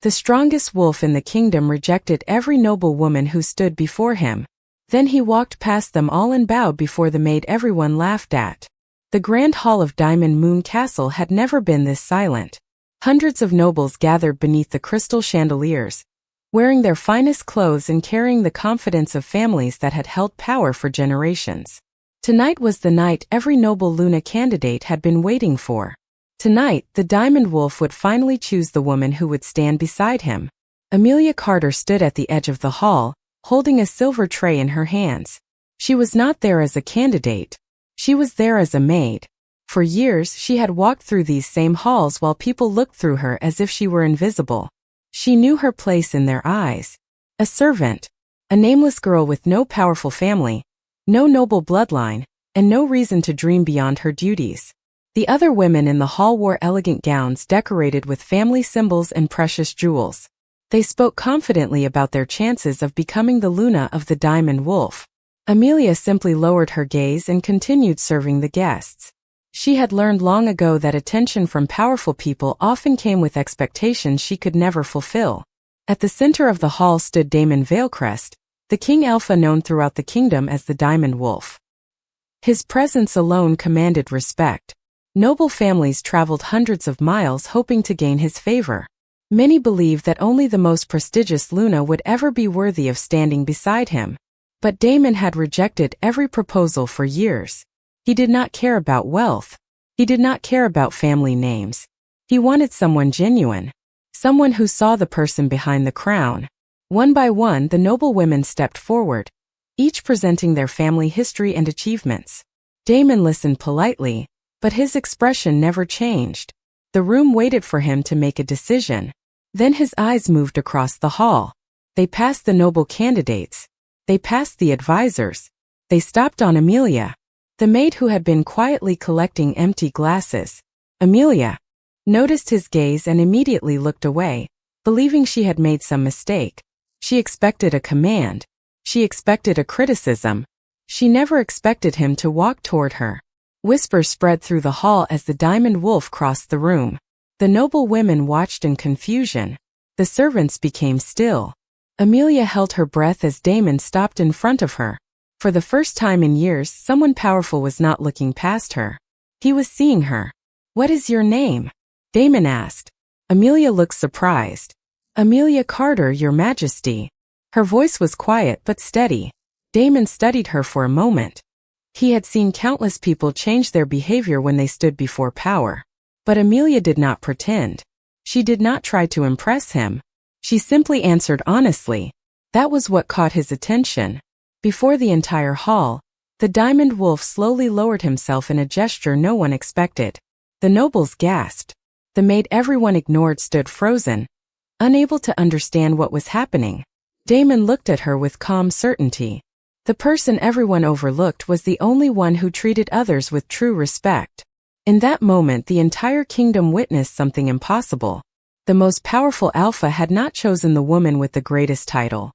The strongest wolf in the kingdom rejected every noble woman who stood before him. Then he walked past them all and bowed before the maid everyone laughed at. The grand hall of Diamond Moon Castle had never been this silent. Hundreds of nobles gathered beneath the crystal chandeliers, wearing their finest clothes and carrying the confidence of families that had held power for generations. Tonight was the night every noble Luna candidate had been waiting for. Tonight, the Diamond Wolf would finally choose the woman who would stand beside him. Amelia Carter stood at the edge of the hall, holding a silver tray in her hands. She was not there as a candidate. She was there as a maid. For years, she had walked through these same halls while people looked through her as if she were invisible. She knew her place in their eyes. A servant. A nameless girl with no powerful family, no noble bloodline, and no reason to dream beyond her duties. The other women in the hall wore elegant gowns decorated with family symbols and precious jewels. They spoke confidently about their chances of becoming the Luna of the Diamond Wolf. Amelia simply lowered her gaze and continued serving the guests. She had learned long ago that attention from powerful people often came with expectations she could never fulfill. At the center of the hall stood Damon Veilcrest, the king alpha known throughout the kingdom as the Diamond Wolf. His presence alone commanded respect. Noble families traveled hundreds of miles hoping to gain his favor. Many believed that only the most prestigious Luna would ever be worthy of standing beside him. But Damon had rejected every proposal for years. He did not care about wealth. He did not care about family names. He wanted someone genuine. Someone who saw the person behind the crown. One by one, the noble women stepped forward, each presenting their family history and achievements. Damon listened politely, but his expression never changed. The room waited for him to make a decision. Then his eyes moved across the hall. They passed the noble candidates. They passed the advisors. They stopped on Amelia, the maid who had been quietly collecting empty glasses. Amelia noticed his gaze and immediately looked away, believing she had made some mistake. She expected a command. She expected a criticism. She never expected him to walk toward her. Whispers spread through the hall as the Diamond Wolf crossed the room. The noble women watched in confusion. The servants became still. Amelia held her breath as Damon stopped in front of her. For the first time in years, someone powerful was not looking past her. He was seeing her. "What is your name?" Damon asked. Amelia looked surprised. "Amelia Carter, Your Majesty." Her voice was quiet but steady. Damon studied her for a moment. He had seen countless people change their behavior when they stood before power. But Amelia did not pretend. She did not try to impress him. She simply answered honestly. That was what caught his attention. Before the entire hall, the Diamond Wolf slowly lowered himself in a gesture no one expected. The nobles gasped. The maid everyone ignored stood frozen, unable to understand what was happening. Damon looked at her with calm certainty. The person everyone overlooked was the only one who treated others with true respect. In that moment, the entire kingdom witnessed something impossible. The most powerful alpha had not chosen the woman with the greatest title.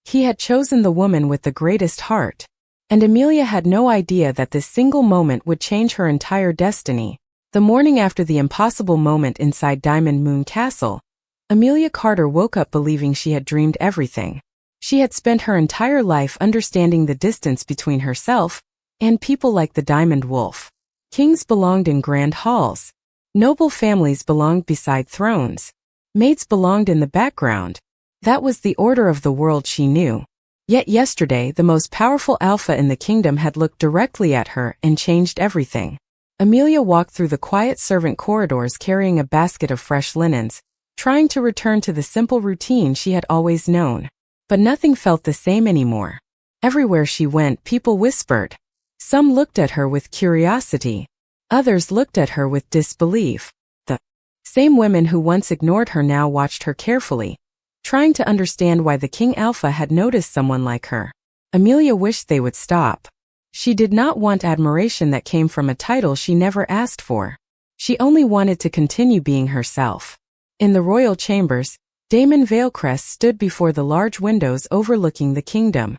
He had chosen the woman with the greatest heart. And Amelia had no idea that this single moment would change her entire destiny. The morning after the impossible moment inside Diamond Moon Castle, Amelia Carter woke up believing she had dreamed everything. She had spent her entire life understanding the distance between herself and people like the Diamond Wolf. Kings belonged in grand halls. Noble families belonged beside thrones. Maids belonged in the background. That was the order of the world she knew. Yet yesterday, the most powerful alpha in the kingdom had looked directly at her and changed everything. Amelia walked through the quiet servant corridors carrying a basket of fresh linens, trying to return to the simple routine she had always known. But nothing felt the same anymore. Everywhere she went, people whispered. Some looked at her with curiosity. Others looked at her with disbelief. The same women who once ignored her now watched her carefully, trying to understand why the King Alpha had noticed someone like her. Amelia wished they would stop. She did not want admiration that came from a title she never asked for. She only wanted to continue being herself. In the royal chambers, Damon Veilcrest stood before the large windows overlooking the kingdom.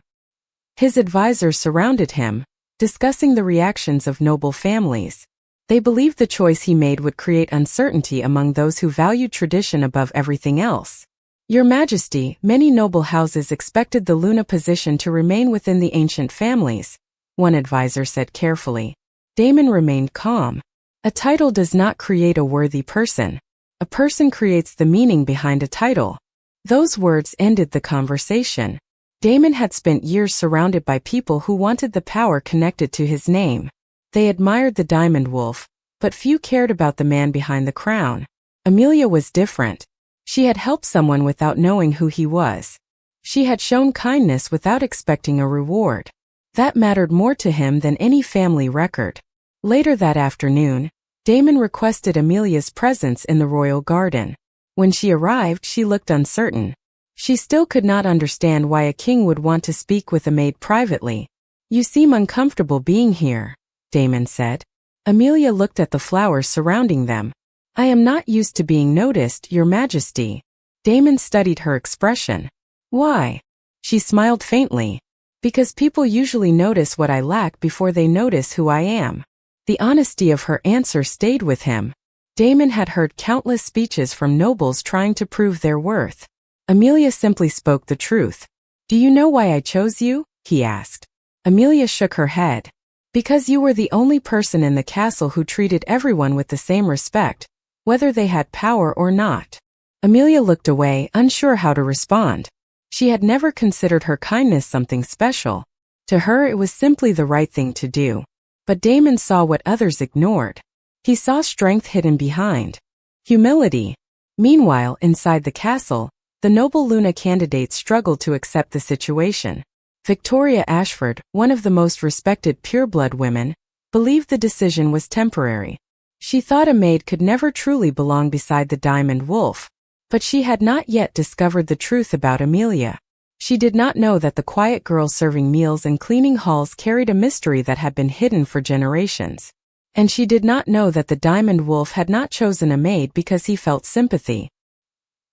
His advisors surrounded him, discussing the reactions of noble families. They believed the choice he made would create uncertainty among those who valued tradition above everything else. Your Majesty, many noble houses expected the Luna position to remain within the ancient families, one advisor said carefully. Damon remained calm. A title does not create a worthy person. A person creates the meaning behind a title. Those words ended the conversation. Damon had spent years surrounded by people who wanted the power connected to his name. They admired the Diamond Wolf, but few cared about the man behind the crown. Amelia was different. She had helped someone without knowing who he was. She had shown kindness without expecting a reward. That mattered more to him than any family record. Later that afternoon, Damon requested Amelia's presence in the royal garden. When she arrived, she looked uncertain. She still could not understand why a king would want to speak with a maid privately. You seem uncomfortable being here, Damon said. Amelia looked at the flowers surrounding them. I am not used to being noticed, Your Majesty. Damon studied her expression. Why? She smiled faintly. Because people usually notice what I lack before they notice who I am. The honesty of her answer stayed with him. Damon had heard countless speeches from nobles trying to prove their worth. Amelia simply spoke the truth. Do you know why I chose you? He asked. Amelia shook her head. Because you were the only person in the castle who treated everyone with the same respect, whether they had power or not. Amelia looked away, unsure how to respond. She had never considered her kindness something special. To her it was simply the right thing to do. But Damon saw what others ignored. He saw strength hidden behind. Humility. Meanwhile, inside the castle, the noble Luna candidates struggled to accept the situation. Victoria Ashford, one of the most respected pureblood women, believed the decision was temporary. She thought a maid could never truly belong beside the Diamond Wolf. But she had not yet discovered the truth about Amelia. She did not know that the quiet girl serving meals and cleaning halls carried a mystery that had been hidden for generations. And she did not know that the Diamond Wolf had not chosen a maid because he felt sympathy.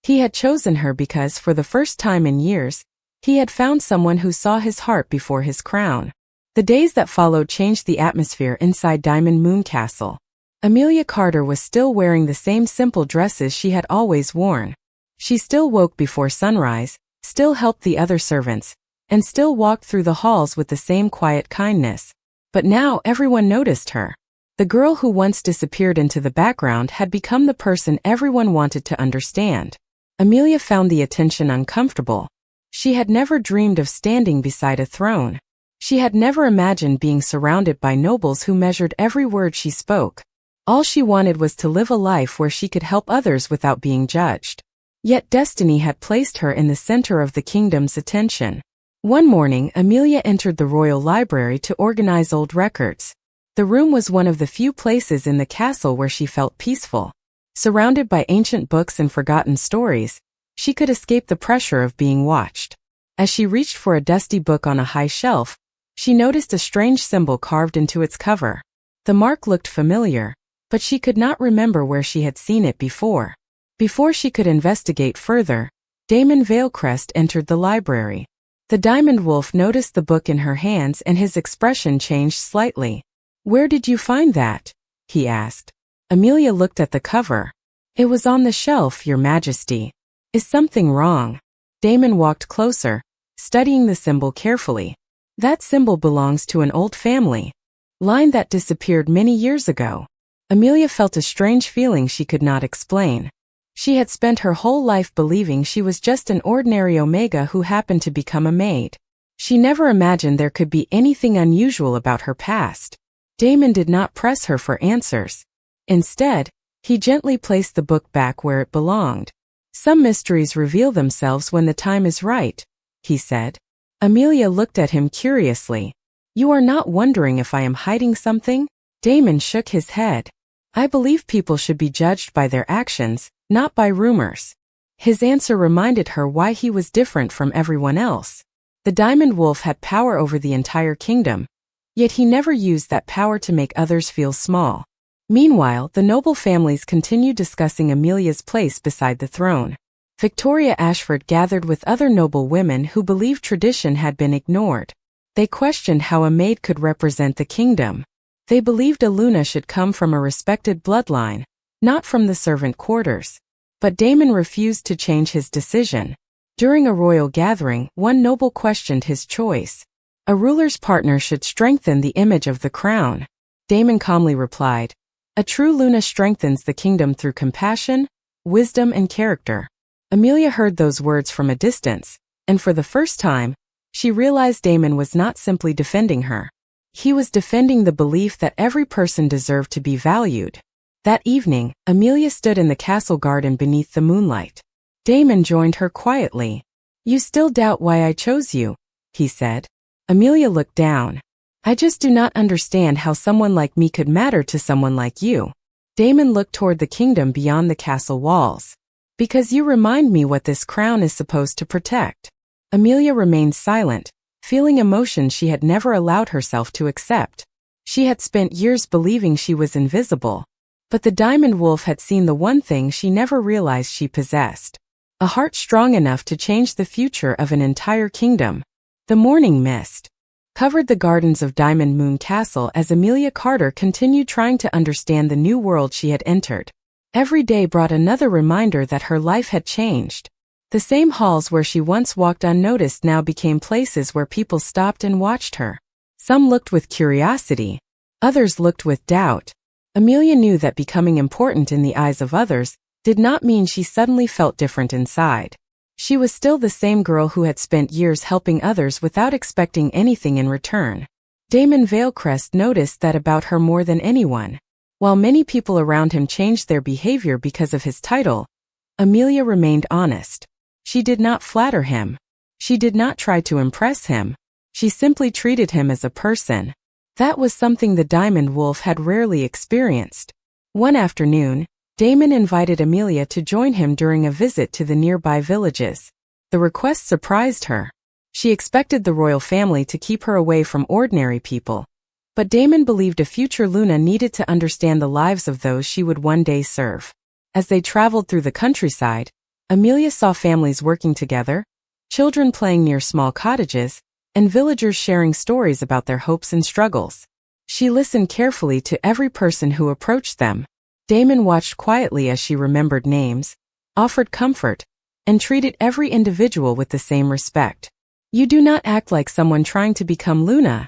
He had chosen her because, for the first time in years, he had found someone who saw his heart before his crown. The days that followed changed the atmosphere inside Diamond Moon Castle. Amelia Carter was still wearing the same simple dresses she had always worn. She still woke before sunrise, still helped the other servants, and still walked through the halls with the same quiet kindness. But now everyone noticed her. The girl who once disappeared into the background had become the person everyone wanted to understand. Amelia found the attention uncomfortable. She had never dreamed of standing beside a throne. She had never imagined being surrounded by nobles who measured every word she spoke. All she wanted was to live a life where she could help others without being judged. Yet destiny had placed her in the center of the kingdom's attention. One morning, Amelia entered the royal library to organize old records. The room was one of the few places in the castle where she felt peaceful. Surrounded by ancient books and forgotten stories, she could escape the pressure of being watched. As she reached for a dusty book on a high shelf, she noticed a strange symbol carved into its cover. The mark looked familiar, but she could not remember where she had seen it before. Before she could investigate further, Damon Veilcrest entered the library. The Diamond Wolf noticed the book in her hands and his expression changed slightly. Where did you find that? He asked. Amelia looked at the cover. It was on the shelf, Your Majesty. Is something wrong? Damon walked closer, studying the symbol carefully. That symbol belongs to an old family line that disappeared many years ago. Amelia felt a strange feeling she could not explain. She had spent her whole life believing she was just an ordinary Omega who happened to become a maid. She never imagined there could be anything unusual about her past. Damon did not press her for answers. Instead, he gently placed the book back where it belonged. Some mysteries reveal themselves when the time is right, he said. Amelia looked at him curiously. You are not wondering if I am hiding something? Damon shook his head. I believe people should be judged by their actions, not by rumors. His answer reminded her why he was different from everyone else. The Diamond Wolf had power over the entire kingdom, yet he never used that power to make others feel small. Meanwhile, the noble families continued discussing Amelia's place beside the throne. Victoria Ashford gathered with other noble women who believed tradition had been ignored. They questioned how a maid could represent the kingdom. They believed a Luna should come from a respected bloodline, not from the servant quarters. But Damon refused to change his decision. During a royal gathering, one noble questioned his choice. A ruler's partner should strengthen the image of the crown. Damon calmly replied, "A true Luna strengthens the kingdom through compassion, wisdom, and character." Amelia heard those words from a distance, and for the first time, she realized Damon was not simply defending her. He was defending the belief that every person deserved to be valued. That evening, Amelia stood in the castle garden beneath the moonlight. Damon joined her quietly. "You still doubt why I chose you," he said. Amelia looked down. "I just do not understand how someone like me could matter to someone like you." Damon looked toward the kingdom beyond the castle walls. "Because you remind me what this crown is supposed to protect." Amelia remained silent, feeling emotions she had never allowed herself to accept. She had spent years believing she was invisible. But the diamond wolf had seen the one thing she never realized she possessed. A heart strong enough to change the future of an entire kingdom. The morning mist covered the gardens of Diamond Moon Castle as Amelia Carter continued trying to understand the new world she had entered. Every day brought another reminder that her life had changed. The same halls where she once walked unnoticed now became places where people stopped and watched her. Some looked with curiosity. Others looked with doubt. Amelia knew that becoming important in the eyes of others did not mean she suddenly felt different inside. She was still the same girl who had spent years helping others without expecting anything in return. Damon Veilcrest noticed that about her more than anyone. While many people around him changed their behavior because of his title, Amelia remained honest. She did not flatter him. She did not try to impress him. She simply treated him as a person. That was something the Diamond Wolf had rarely experienced. One afternoon, Damon invited Amelia to join him during a visit to the nearby villages. The request surprised her. She expected the royal family to keep her away from ordinary people. But Damon believed a future Luna needed to understand the lives of those she would one day serve. As they traveled through the countryside, Amelia saw families working together, children playing near small cottages, and villagers sharing stories about their hopes and struggles. She listened carefully to every person who approached them. Damon watched quietly as she remembered names, offered comfort, and treated every individual with the same respect. "You do not act like someone trying to become Luna,"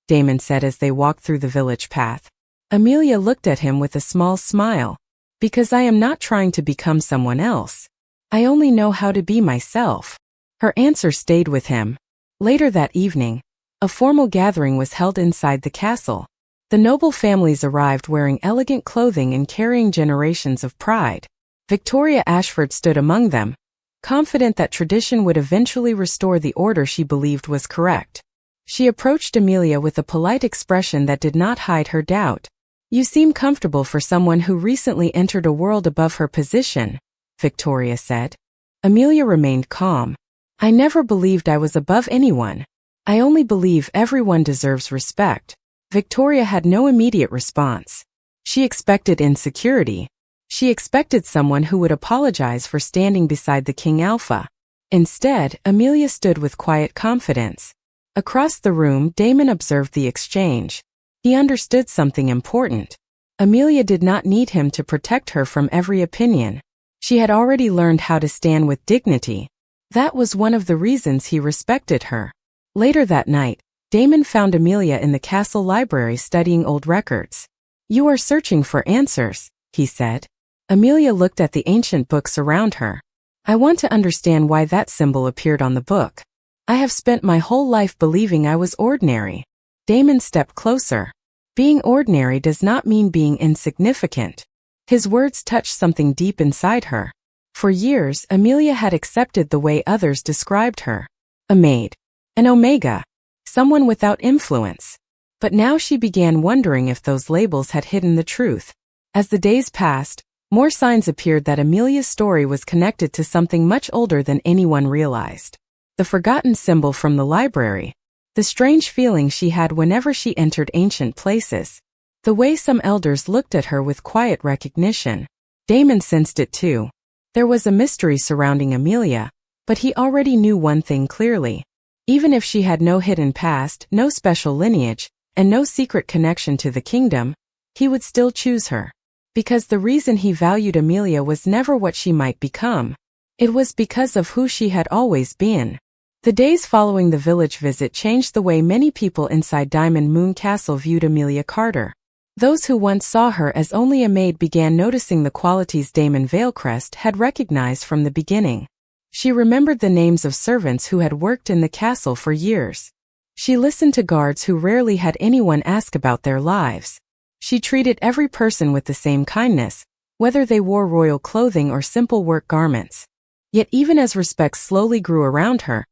Damon said as they walked through the village path. Amelia looked at him with a small smile. "Because I am not trying to become someone else. I only know how to be myself." Her answer stayed with him. Later that evening, a formal gathering was held inside the castle. The noble families arrived wearing elegant clothing and carrying generations of pride. Victoria Ashford stood among them, confident that tradition would eventually restore the order she believed was correct. She approached Amelia with a polite expression that did not hide her doubt. "You seem comfortable for someone who recently entered a world above her position," Victoria said. Amelia remained calm. "I never believed I was above anyone. I only believe everyone deserves respect." Victoria had no immediate response. She expected insecurity. She expected someone who would apologize for standing beside the King Alpha. Instead, Amelia stood with quiet confidence. Across the room, Damon observed the exchange. He understood something important. Amelia did not need him to protect her from every opinion. She had already learned how to stand with dignity. That was one of the reasons he respected her. Later that night, Damon found Amelia in the castle library studying old records. "You are searching for answers," he said. Amelia looked at the ancient books around her. "I want to understand why that symbol appeared on the book. I have spent my whole life believing I was ordinary." Damon stepped closer. "Being ordinary does not mean being insignificant." His words touched something deep inside her. For years, Amelia had accepted the way others described her. A maid. An omega. Someone without influence. But now she began wondering if those labels had hidden the truth. As the days passed, more signs appeared that Amelia's story was connected to something much older than anyone realized. The forgotten symbol from the library. The strange feeling she had whenever she entered ancient places. The way some elders looked at her with quiet recognition. Damon sensed it too. There was a mystery surrounding Amelia, but he already knew one thing clearly. Even if she had no hidden past, no special lineage, and no secret connection to the kingdom, he would still choose her. Because the reason he valued Amelia was never what she might become. It was because of who she had always been. The days following the village visit changed the way many people inside Diamond Moon Castle viewed Amelia Carter. Those who once saw her as only a maid began noticing the qualities Damon Veilcrest had recognized from the beginning. She remembered the names of servants who had worked in the castle for years. She listened to guards who rarely had anyone ask about their lives. She treated every person with the same kindness, whether they wore royal clothing or simple work garments. Yet even as respect slowly grew around her,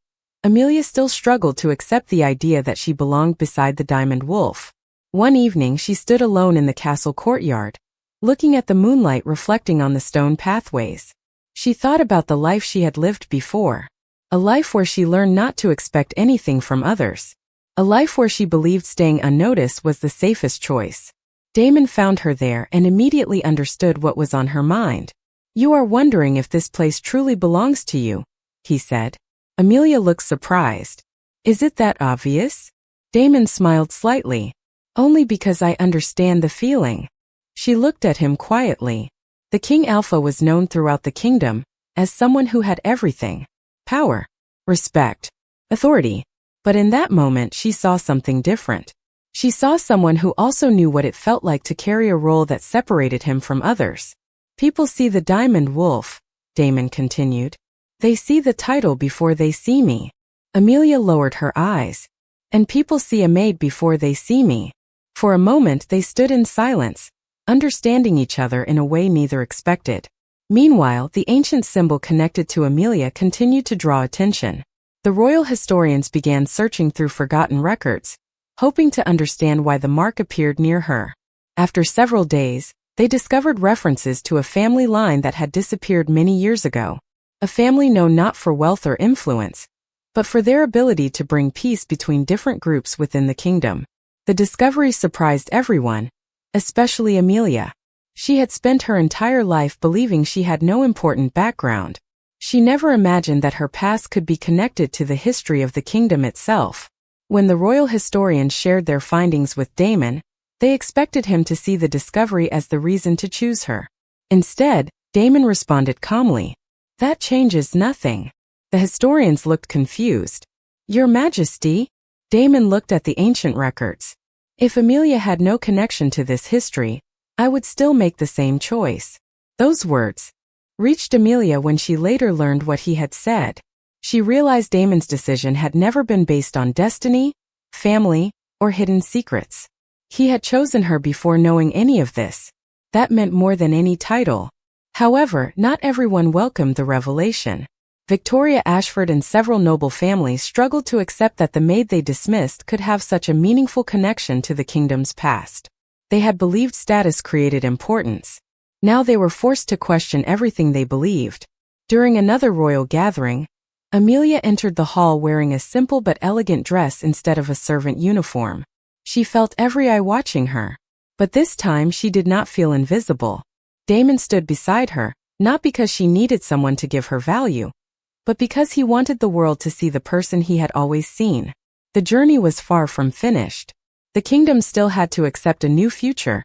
Amelia still struggled to accept the idea that she belonged beside the Diamond Wolf. One evening she stood alone in the castle courtyard, looking at the moonlight reflecting on the stone pathways. She thought about the life she had lived before. A life where she learned not to expect anything from others. A life where she believed staying unnoticed was the safest choice. Damon found her there and immediately understood what was on her mind. "You are wondering if this place truly belongs to you," he said. Amelia looked surprised. "Is it that obvious?" Damon smiled slightly. "Only because I understand the feeling." She looked at him quietly. The King Alpha was known throughout the kingdom as someone who had everything: power, respect, authority. But in that moment she saw something different. She saw someone who also knew what it felt like to carry a role that separated him from others. "People see the Diamond Wolf," Damon continued. "They see the title before they see me." Amelia lowered her eyes. "And people see a maid before they see me." For a moment they stood in silence, understanding each other in a way neither expected. Meanwhile, the ancient symbol connected to Amelia continued to draw attention. The royal historians began searching through forgotten records, hoping to understand why the mark appeared near her. After several days, they discovered references to a family line that had disappeared many years ago. A family known not for wealth or influence, but for their ability to bring peace between different groups within the kingdom. The discovery surprised everyone, especially Amelia. She had spent her entire life believing she had no important background. She never imagined that her past could be connected to the history of the kingdom itself. When the royal historians shared their findings with Damon, they expected him to see the discovery as the reason to choose her. Instead, Damon responded calmly, "That changes nothing." The historians looked confused. "Your Majesty?" Damon looked at the ancient records. "If Amelia had no connection to this history, I would still make the same choice." Those words reached Amelia when she later learned what he had said. She realized Damon's decision had never been based on destiny, family, or hidden secrets. He had chosen her before knowing any of this. That meant more than any title. However, not everyone welcomed the revelation. Victoria Ashford and several noble families struggled to accept that the maid they dismissed could have such a meaningful connection to the kingdom's past. They had believed status created importance. Now they were forced to question everything they believed. During another royal gathering, Amelia entered the hall wearing a simple but elegant dress instead of a servant uniform. She felt every eye watching her. But this time she did not feel invisible. Damon stood beside her, not because she needed someone to give her value, but because he wanted the world to see the person he had always seen. The journey was far from finished. The kingdom still had to accept a new future,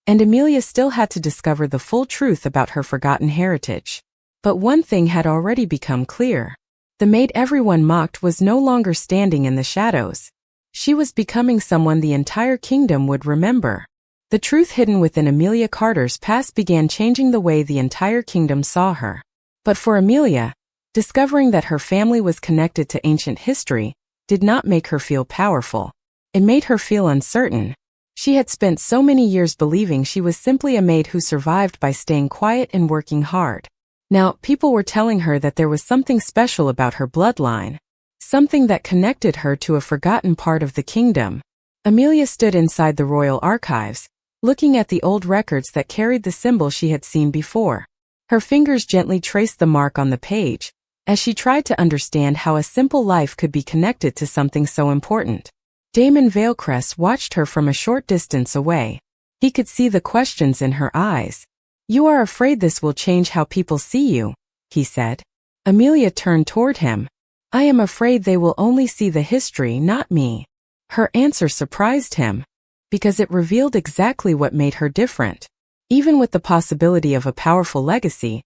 and Amelia still had to discover the full truth about her forgotten heritage. But one thing had already become clear. The maid everyone mocked was no longer standing in the shadows. She was becoming someone the entire kingdom would remember. The truth hidden within Amelia Carter's past began changing the way the entire kingdom saw her. But for Amelia, discovering that her family was connected to ancient history did not make her feel powerful. It made her feel uncertain. She had spent so many years believing she was simply a maid who survived by staying quiet and working hard. Now, people were telling her that there was something special about her bloodline, something that connected her to a forgotten part of the kingdom. Amelia stood inside the royal archives, looking at the old records that carried the symbol she had seen before. Her fingers gently traced the mark on the page, as she tried to understand how a simple life could be connected to something so important. Damon Veilcrest watched her from a short distance away. He could see the questions in her eyes. "You are afraid this will change how people see you," he said. Amelia turned toward him. "I am afraid they will only see the history, not me." Her answer surprised him, because it revealed exactly what made her different. Even with the possibility of a powerful legacy,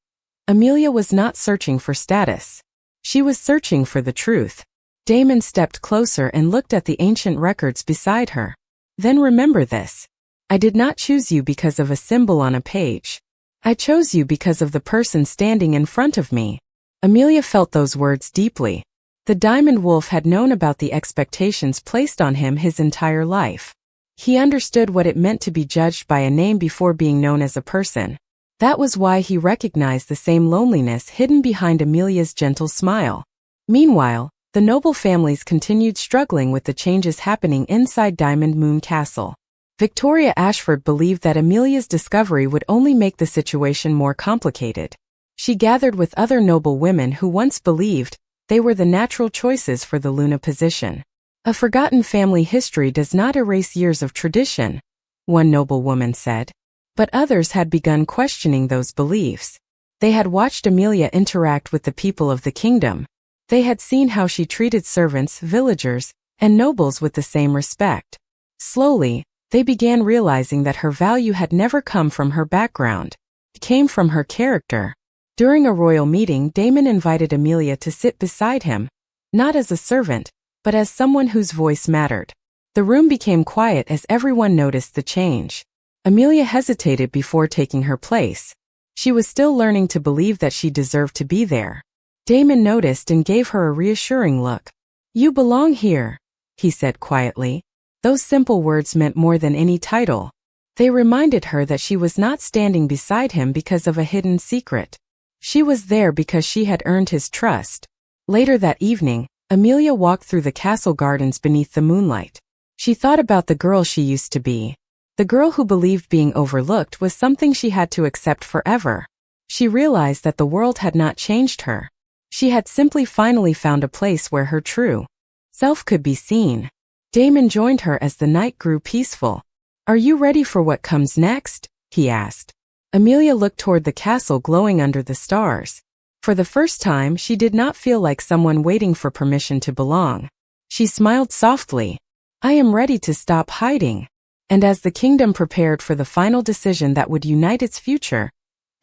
Amelia was not searching for status. She was searching for the truth. Damon stepped closer and looked at the ancient records beside her. Then remember this. I did not choose you because of a symbol on a page. I chose you because of the person standing in front of me. Amelia felt those words deeply. The Diamond Wolf had known about the expectations placed on him his entire life. He understood what it meant to be judged by a name before being known as a person. That was why he recognized the same loneliness hidden behind Amelia's gentle smile. Meanwhile, the noble families continued struggling with the changes happening inside Diamond Moon Castle. Victoria Ashford believed that Amelia's discovery would only make the situation more complicated. She gathered with other noble women who once believed they were the natural choices for the Luna position. A forgotten family history does not erase years of tradition, one noble woman said. But others had begun questioning those beliefs. They had watched Amelia interact with the people of the kingdom. They had seen how she treated servants, villagers, and nobles with the same respect. Slowly, they began realizing that her value had never come from her background. It came from her character. During a royal meeting, Damon invited Amelia to sit beside him, not as a servant, but as someone whose voice mattered. The room became quiet as everyone noticed the change. Amelia hesitated before taking her place. She was still learning to believe that she deserved to be there. Damon noticed and gave her a reassuring look. "You belong here," he said quietly. Those simple words meant more than any title. They reminded her that she was not standing beside him because of a hidden secret. She was there because she had earned his trust. Later that evening, Amelia walked through the castle gardens beneath the moonlight. She thought about the girl she used to be. The girl who believed being overlooked was something she had to accept forever. She realized that the world had not changed her. She had simply finally found a place where her true self could be seen. Damon joined her as the night grew peaceful. "Are you ready for what comes next?" he asked. Amelia looked toward the castle glowing under the stars. For the first time, she did not feel like someone waiting for permission to belong. She smiled softly. "I am ready to stop hiding." And as the kingdom prepared for the final decision that would unite its future,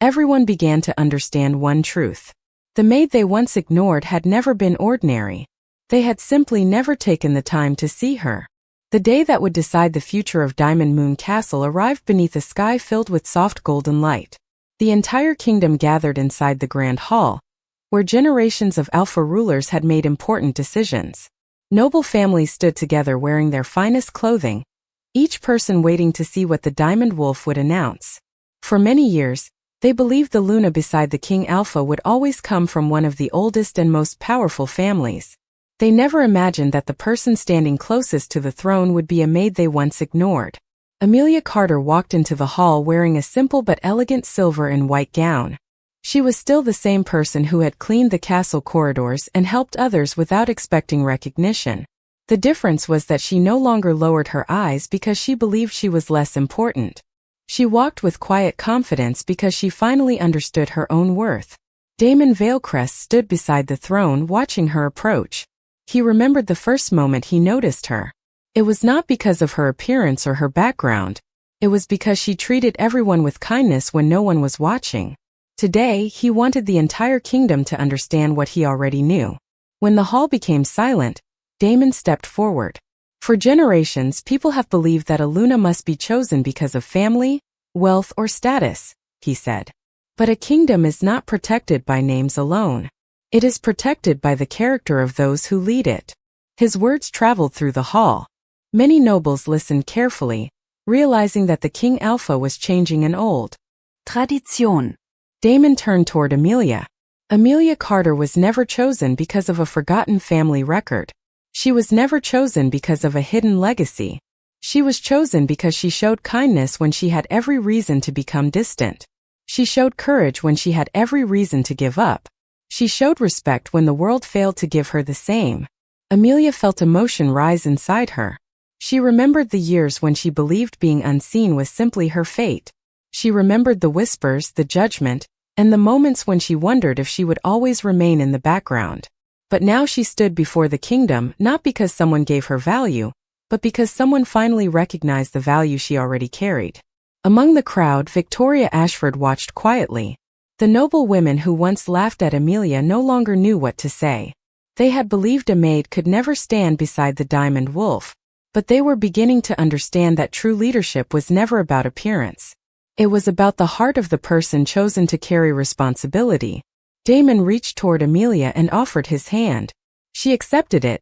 everyone began to understand one truth. The maid they once ignored had never been ordinary. They had simply never taken the time to see her. The day that would decide the future of Diamond Moon Castle arrived beneath a sky filled with soft golden light. The entire kingdom gathered inside the grand hall, where generations of alpha rulers had made important decisions. Noble families stood together wearing their finest clothing, each person waiting to see what the Diamond Wolf would announce. For many years, they believed the Luna beside the King Alpha would always come from one of the oldest and most powerful families. They never imagined that the person standing closest to the throne would be a maid they once ignored. Amelia Carter walked into the hall wearing a simple but elegant silver and white gown. She was still the same person who had cleaned the castle corridors and helped others without expecting recognition. The difference was that she no longer lowered her eyes because she believed she was less important. She walked with quiet confidence because she finally understood her own worth. Damon Veilcrest stood beside the throne watching her approach. He remembered the first moment he noticed her. It was not because of her appearance or her background. It was because she treated everyone with kindness when no one was watching. Today, he wanted the entire kingdom to understand what he already knew. When the hall became silent, Damon stepped forward. For generations, people have believed that a Luna must be chosen because of family, wealth, or status, he said. But a kingdom is not protected by names alone. It is protected by the character of those who lead it. His words traveled through the hall. Many nobles listened carefully, realizing that the King Alpha was changing an old tradition. Damon turned toward Amelia. Amelia Carter was never chosen because of a forgotten family record. She was never chosen because of a hidden legacy. She was chosen because she showed kindness when she had every reason to become distant. She showed courage when she had every reason to give up. She showed respect when the world failed to give her the same. Amelia felt emotion rise inside her. She remembered the years when she believed being unseen was simply her fate. She remembered the whispers, the judgment, and the moments when she wondered if she would always remain in the background. But now she stood before the kingdom not because someone gave her value, but because someone finally recognized the value she already carried. Among the crowd, Victoria Ashford watched quietly. The noble women who once laughed at Amelia no longer knew what to say. They had believed a maid could never stand beside the diamond wolf, but they were beginning to understand that true leadership was never about appearance. It was about the heart of the person chosen to carry responsibility. Damon reached toward Amelia and offered his hand. She accepted it,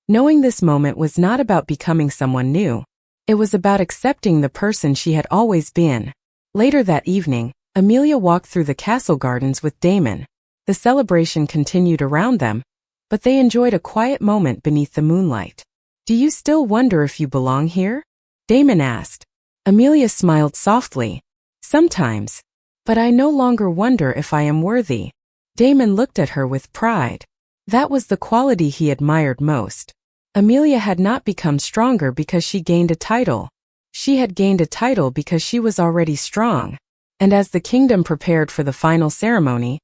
knowing this moment was not about becoming someone new. It was about accepting the person she had always been. Later that evening, Amelia walked through the castle gardens with Damon. The celebration continued around them, but they enjoyed a quiet moment beneath the moonlight. "Do you still wonder if you belong here?" Damon asked. Amelia smiled softly. "Sometimes. But I no longer wonder if I am worthy." Damon looked at her with pride. That was the quality he admired most. Amelia had not become stronger because she gained a title. She had gained a title because she was already strong. And as the kingdom prepared for the final ceremony,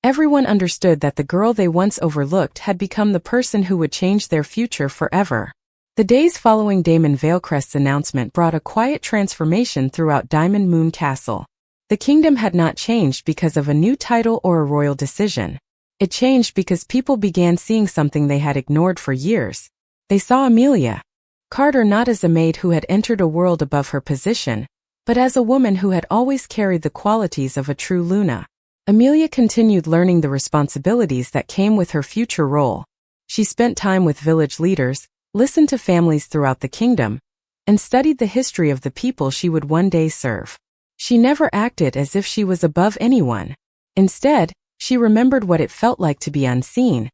everyone understood that the girl they once overlooked had become the person who would change their future forever. The days following Damon Veilcrest's announcement brought a quiet transformation throughout Diamond Moon Castle. The kingdom had not changed because of a new title or a royal decision. It changed because people began seeing something they had ignored for years. They saw Amelia Carter not as a maid who had entered a world above her position, but as a woman who had always carried the qualities of a true Luna. Amelia continued learning the responsibilities that came with her future role. She spent time with village leaders, listened to families throughout the kingdom, and studied the history of the people she would one day serve. She never acted as if she was above anyone. Instead, she remembered what it felt like to be unseen,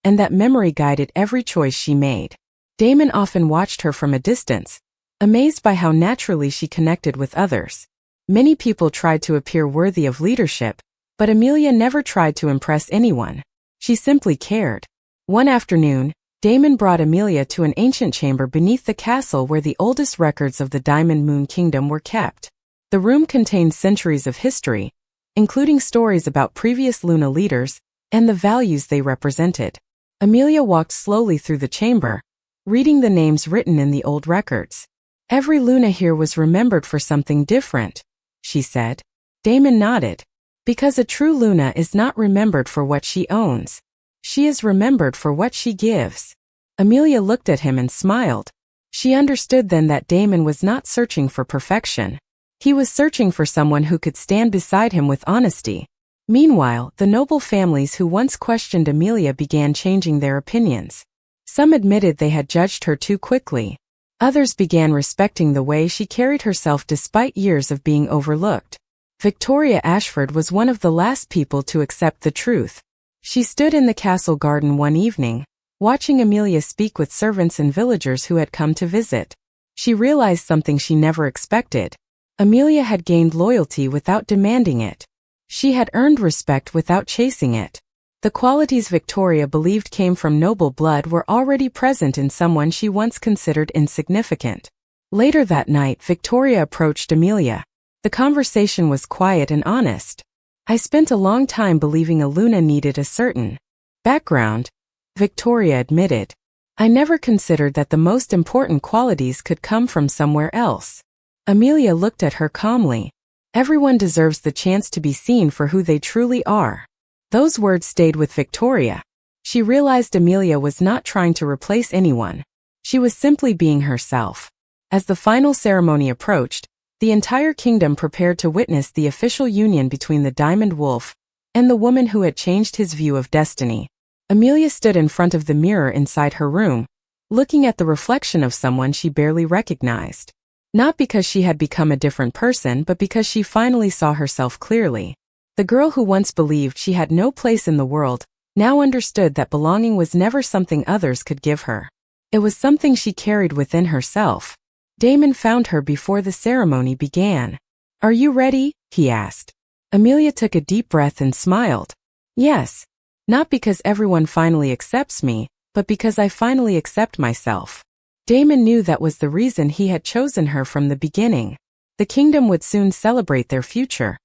and that memory guided every choice she made. Damon often watched her from a distance, amazed by how naturally she connected with others. Many people tried to appear worthy of leadership, but Amelia never tried to impress anyone. She simply cared. One afternoon, Damon brought Amelia to an ancient chamber beneath the castle where the oldest records of the Diamond Moon Kingdom were kept. The room contained centuries of history, including stories about previous Luna leaders and the values they represented. Amelia walked slowly through the chamber, reading the names written in the old records. "Every Luna here was remembered for something different," she said. Damon nodded. "Because a true Luna is not remembered for what she owns. She is remembered for what she gives." Amelia looked at him and smiled. She understood then that Damon was not searching for perfection. He was searching for someone who could stand beside him with honesty. Meanwhile, the noble families who once questioned Amelia began changing their opinions. Some admitted they had judged her too quickly. Others began respecting the way she carried herself despite years of being overlooked. Victoria Ashford was one of the last people to accept the truth. She stood in the castle garden one evening, watching Amelia speak with servants and villagers who had come to visit. She realized something she never expected. Amelia had gained loyalty without demanding it. She had earned respect without chasing it. The qualities Victoria believed came from noble blood were already present in someone she once considered insignificant. Later that night, Victoria approached Amelia. The conversation was quiet and honest. "I spent a long time believing a Luna needed a certain background," Victoria admitted. "I never considered that the most important qualities could come from somewhere else." Amelia looked at her calmly. "Everyone deserves the chance to be seen for who they truly are." Those words stayed with Victoria. She realized Amelia was not trying to replace anyone. She was simply being herself. As the final ceremony approached, the entire kingdom prepared to witness the official union between the Diamond Wolf and the woman who had changed his view of destiny. Amelia stood in front of the mirror inside her room, looking at the reflection of someone she barely recognized. Not because she had become a different person, but because she finally saw herself clearly. The girl who once believed she had no place in the world now understood that belonging was never something others could give her. It was something she carried within herself. Damon found her before the ceremony began. "Are you ready?" he asked. Amelia took a deep breath and smiled. "Yes. Not because everyone finally accepts me, but because I finally accept myself." Damon knew that was the reason he had chosen her from the beginning. The kingdom would soon celebrate their future.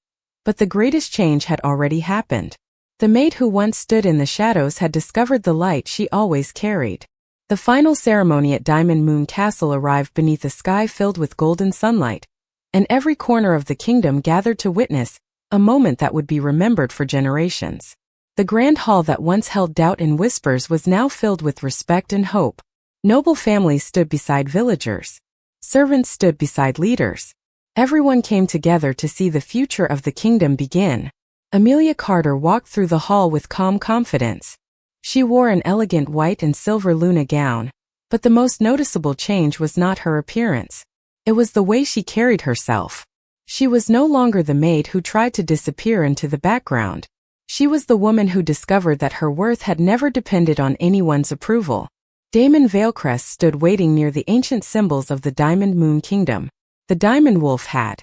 But the greatest change had already happened. The maid who once stood in the shadows had discovered the light she always carried. The final ceremony at Diamond Moon Castle arrived beneath a sky filled with golden sunlight, and every corner of the kingdom gathered to witness a moment that would be remembered for generations. The grand hall that once held doubt and whispers was now filled with respect and hope. Noble families stood beside villagers. Servants stood beside leaders. Everyone came together to see the future of the kingdom begin. Amelia Carter walked through the hall with calm confidence. She wore an elegant white and silver Luna gown, but the most noticeable change was not her appearance. It was the way she carried herself. She was no longer the maid who tried to disappear into the background. She was the woman who discovered that her worth had never depended on anyone's approval. Damon Veilcrest stood waiting near the ancient symbols of the Diamond Moon Kingdom. The Diamond Wolf had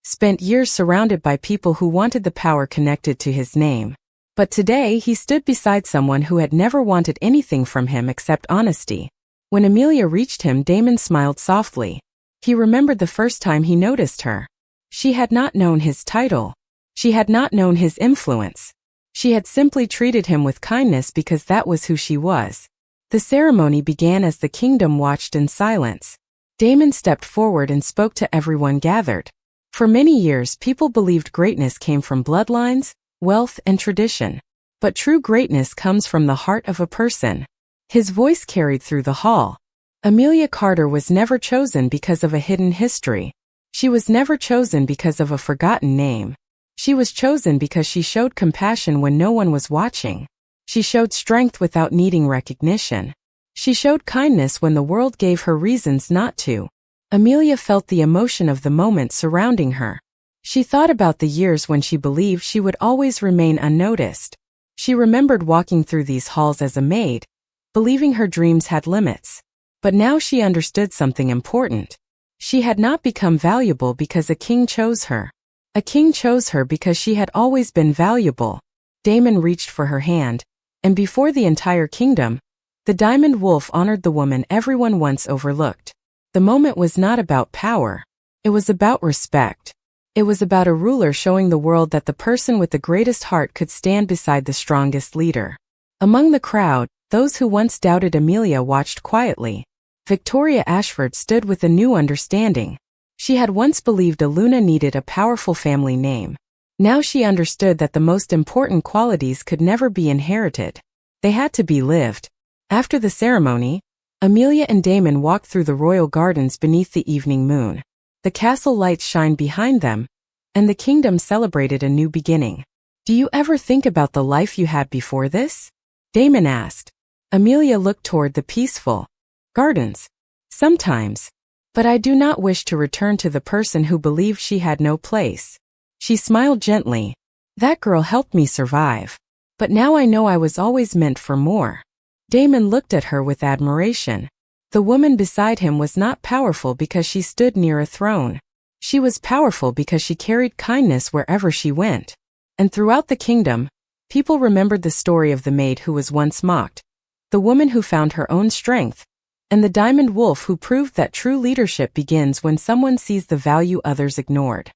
spent years surrounded by people who wanted the power connected to his name. But today he stood beside someone who had never wanted anything from him except honesty. When Amelia reached him, Damon smiled softly. He remembered the first time he noticed her. She had not known his title. She had not known his influence. She had simply treated him with kindness because that was who she was. The ceremony began as the kingdom watched in silence. Damon stepped forward and spoke to everyone gathered. For many years, people believed greatness came from bloodlines, wealth, and tradition. But true greatness comes from the heart of a person. His voice carried through the hall. Amelia Carter was never chosen because of a hidden history. She was never chosen because of a forgotten name. She was chosen because she showed compassion when no one was watching. She showed strength without needing recognition. She showed kindness when the world gave her reasons not to. Amelia felt the emotion of the moment surrounding her. She thought about the years when she believed she would always remain unnoticed. She remembered walking through these halls as a maid, believing her dreams had limits. But now she understood something important. She had not become valuable because a king chose her. A king chose her because she had always been valuable. Damon reached for her hand, and before the entire kingdom, the Diamond Wolf honored the woman everyone once overlooked. The moment was not about power. It was about respect. It was about a ruler showing the world that the person with the greatest heart could stand beside the strongest leader. Among the crowd, those who once doubted Amelia watched quietly. Victoria Ashford stood with a new understanding. She had once believed a Luna needed a powerful family name. Now she understood that the most important qualities could never be inherited. They had to be lived. After the ceremony, Amelia and Damon walked through the royal gardens beneath the evening moon. The castle lights shined behind them, and the kingdom celebrated a new beginning. "Do you ever think about the life you had before this?" Damon asked. Amelia looked toward the peaceful gardens. "Sometimes. But I do not wish to return to the person who believed she had no place." She smiled gently. "That girl helped me survive. But now I know I was always meant for more." Damon looked at her with admiration. The woman beside him was not powerful because she stood near a throne. She was powerful because she carried kindness wherever she went. And throughout the kingdom, people remembered the story of the maid who was once mocked, the woman who found her own strength, and the Diamond Wolf who proved that true leadership begins when someone sees the value others ignored.